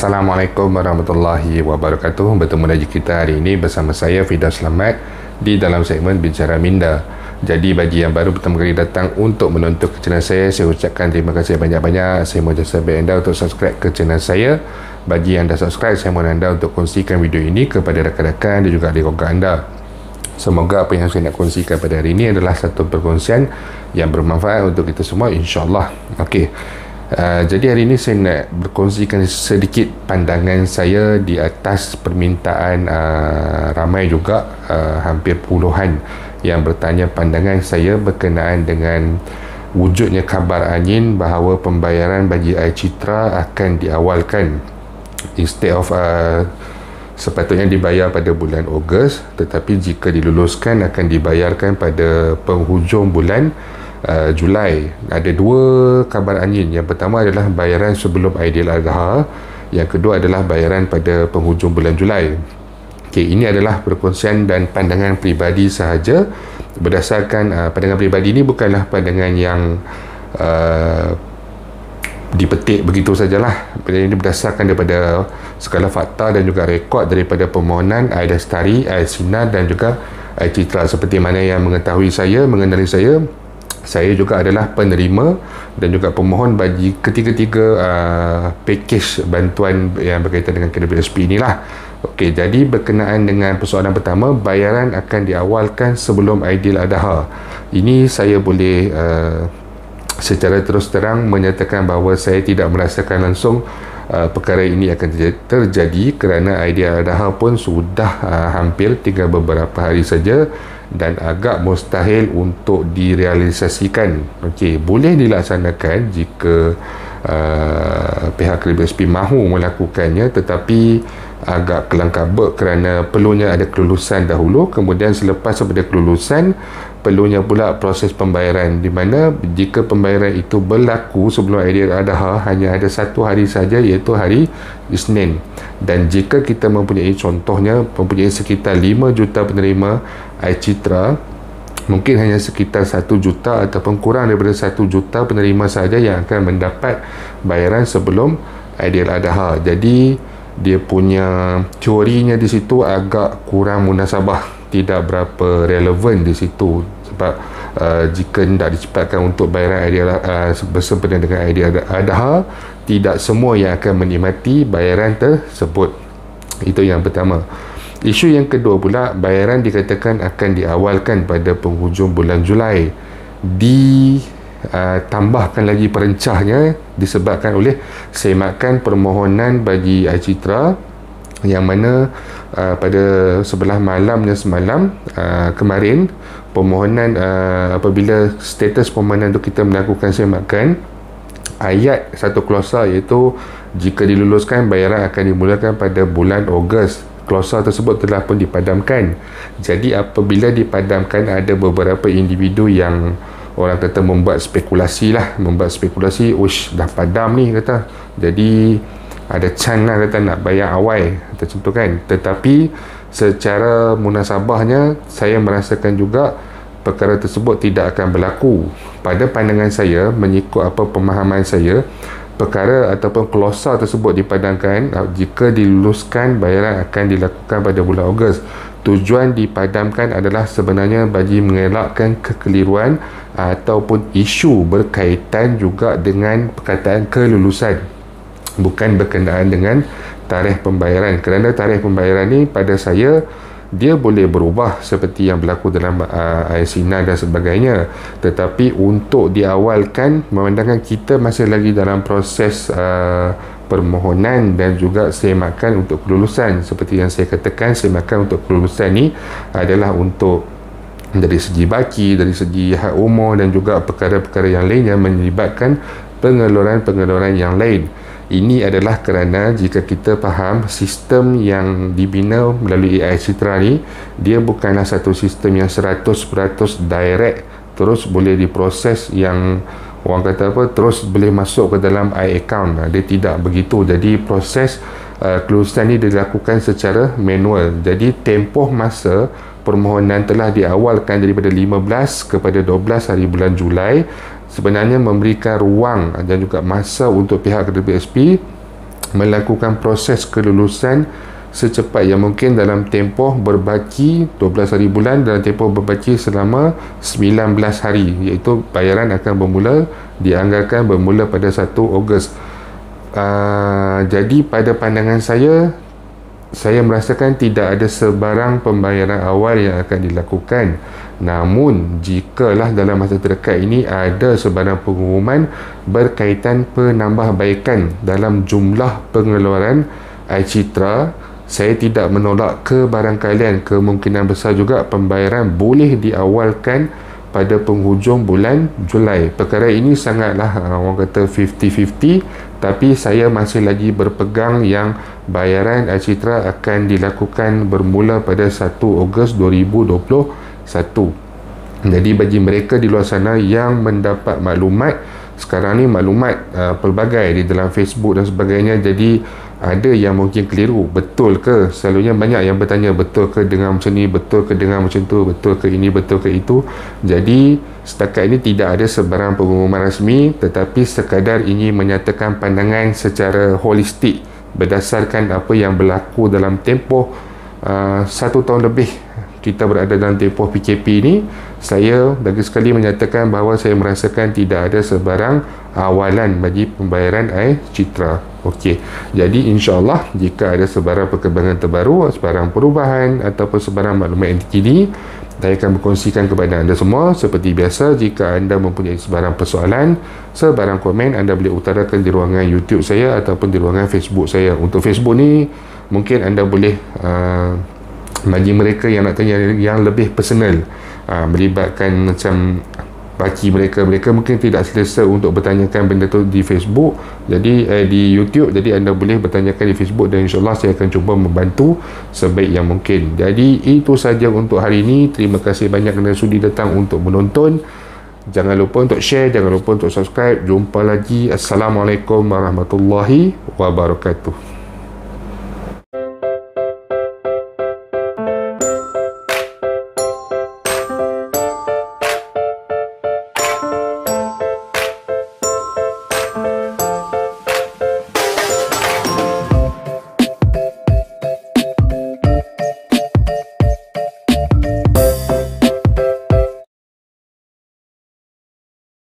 Assalamualaikum warahmatullahi wabarakatuh. Bertemu lagi kita hari ini bersama saya Fida Selamat di dalam segmen Bicara Minda. Jadi bagi yang baru pertama kali datang untuk menonton ke channel saya ucapkan terima kasih banyak-banyak. Saya mohon jasa baik anda untuk subscribe ke channel saya. Bagi yang dah subscribe, saya mohon anda untuk kongsikan video ini kepada rakan-rakan dan juga adik keluarga anda. Semoga apa yang saya nak kongsikan pada hari ini adalah satu perkongsian yang bermanfaat untuk kita semua, insyaAllah. Okey. Jadi hari ini saya nak berkongsikan sedikit pandangan saya di atas permintaan ramai juga, hampir puluhan yang bertanya pandangan saya berkenaan dengan wujudnya kabar angin bahawa pembayaran bagi Air Citra akan diawalkan. Instead of sepatutnya dibayar pada bulan Ogos, tetapi jika diluluskan akan dibayarkan pada penghujung bulan Julai. Ada dua kabar angin. Yang pertama adalah bayaran sebelum Aidiladha, yang kedua adalah bayaran pada penghujung bulan Julai. Okey, ini adalah perkongsian dan pandangan peribadi sahaja. Berdasarkan pandangan peribadi ini bukanlah pandangan yang dipetik begitu sajalah. Ini berdasarkan daripada segala fakta dan juga rekod daripada permohonan Air Lestari, Air Sinar dan juga Air Citra. Seperti mana yang mengetahui saya, mengenali saya juga adalah penerima dan juga pemohon bagi ketiga-tiga pakej bantuan yang berkaitan dengan KWSP inilah. Okey, jadi berkenaan dengan persoalan pertama, bayaran akan diawalkan sebelum Aidiladha. Ini saya boleh secara terus terang menyatakan bahawa saya tidak merasakan langsung perkara ini akan terjadi kerana Aidiladha pun sudah hampir tinggal beberapa hari saja dan agak mustahil untuk direalisasikan. Okey, boleh dilaksanakan jika pihak KWSP mahu melakukannya, tetapi agak kelang kabut kerana perlunya ada kelulusan dahulu, kemudian selepas daripada kelulusan perlunya pula proses pembayaran, di mana jika pembayaran itu berlaku sebelum Aidiladha hanya ada satu hari saja, iaitu hari Isnin. Dan jika kita mempunyai contohnya mempunyai sekitar 5 juta penerima Air Citra, mungkin hanya sekitar 1 juta ataupun kurang daripada 1 juta penerima sahaja yang akan mendapat bayaran sebelum Aidiladha. Jadi dia punya teorinya di situ agak kurang munasabah, tidak berapa relevan di situ. Sebab jika tidak dicepatkan untuk bayaran bersempena dengan Aidiladha, tidak semua yang akan menikmati bayaran tersebut. Itu yang pertama. Isu yang kedua pula, bayaran dikatakan akan diawalkan pada penghujung bulan Julai. Tambahkan lagi perencahnya disebabkan oleh semakan permohonan bagi Air Citra, yang mana pada sebelah malamnya semalam kemarin permohonan apabila status permohonan itu kita melakukan semakan, ayat satu klausa iaitu jika diluluskan bayaran akan dimulakan pada bulan Ogos. Klausa tersebut telah pun dipadamkan. Jadi apabila dipadamkan, ada beberapa individu yang orang kata membuat spekulasi, uish dah padam ni kata, jadi ada chance lah kata nak bayar awal macam tu kan. Tetapi secara munasabahnya saya merasakan juga perkara tersebut tidak akan berlaku. Pada pandangan saya, mengikut apa pemahaman saya, perkara ataupun klausa tersebut dipadamkan jika diluluskan bayaran akan dilakukan pada bulan Ogos. Tujuan dipadamkan adalah sebenarnya bagi mengelakkan kekeliruan ataupun isu berkaitan juga dengan perkataan kelulusan, bukan berkenaan dengan tarikh pembayaran. Kerana tarikh pembayaran ni pada saya dia boleh berubah seperti yang berlaku dalam Air Sinar dan sebagainya. Tetapi untuk diawalkan, memandangkan kita masih lagi dalam proses permohonan dan juga semakan untuk kelulusan. Seperti yang saya katakan, semakan untuk kelulusan ni adalah untuk dari segi baki, dari segi hak umur dan juga perkara-perkara yang lain yang melibatkan pengeluaran-pengeluaran yang lain. Ini adalah kerana jika kita faham sistem yang dibina melalui Air Citra ni, dia bukanlah satu sistem yang 100% direct terus boleh diproses, yang orang kata apa, terus boleh masuk ke dalam account. Dia tidak begitu. Jadi proses kelulusan ni dilakukan secara manual. Jadi tempoh masa permohonan telah diawalkan daripada 15 kepada 12 hari bulan Julai, sebenarnya memberikan ruang dan juga masa untuk pihak KWSP melakukan proses kelulusan secepat yang mungkin dalam tempoh berbaki 12 hari bulan, dalam tempoh berbaki selama 19 hari, iaitu bayaran akan dianggarkan bermula pada 1 Ogos. Jadi pada pandangan saya merasakan tidak ada sebarang pembayaran awal yang akan dilakukan. Namun jikalah dalam masa terdekat ini ada sebarang pengumuman berkaitan penambahbaikan dalam jumlah pengeluaran iCitra, saya tidak menolak kebarangkalian kemungkinan besar juga pembayaran boleh diawalkan pada penghujung bulan Julai. Perkara ini sangatlah orang kata 50-50, tapi saya masih lagi berpegang yang bayaran iCitra akan dilakukan bermula pada 1 Ogos 2021. Jadi bagi mereka di luar sana yang mendapat maklumat, sekarang ni maklumat pelbagai di dalam Facebook dan sebagainya, jadi ada yang mungkin keliru, betul ke? Selalunya banyak yang bertanya, betul ke dengar macam ni, betul ke dengar macam tu, betul ke ini, betul ke itu. Jadi setakat ini tidak ada sebarang pengumuman rasmi, tetapi sekadar ingin menyatakan pandangan secara holistik berdasarkan apa yang berlaku dalam tempoh 1 tahun lebih kita berada dalam tempoh PKP ini. Saya lagi sekali menyatakan bahawa saya merasakan tidak ada sebarang awalan bagi pembayaran iCitra. Okey, jadi insyaAllah jika ada sebarang perkembangan terbaru, sebarang perubahan ataupun sebarang maklumat yang terkini, saya akan berkongsikan kepada anda semua. Seperti biasa, jika anda mempunyai sebarang persoalan, sebarang komen, anda boleh utarakan di ruangan YouTube saya ataupun di ruangan Facebook saya. Untuk Facebook ni mungkin anda boleh bagi mereka yang nak tanya yang lebih personal, melibatkan macam baki mereka mungkin tidak selesa untuk bertanyakan benda tu di Facebook, jadi di YouTube, jadi anda boleh bertanyakan di Facebook dan insyaAllah saya akan cuba membantu sebaik yang mungkin. Jadi itu saja untuk hari ini. Terima kasih banyak kerana sudi datang untuk menonton. Jangan lupa untuk share, jangan lupa untuk subscribe. Jumpa lagi. Assalamualaikum warahmatullahi wabarakatuh.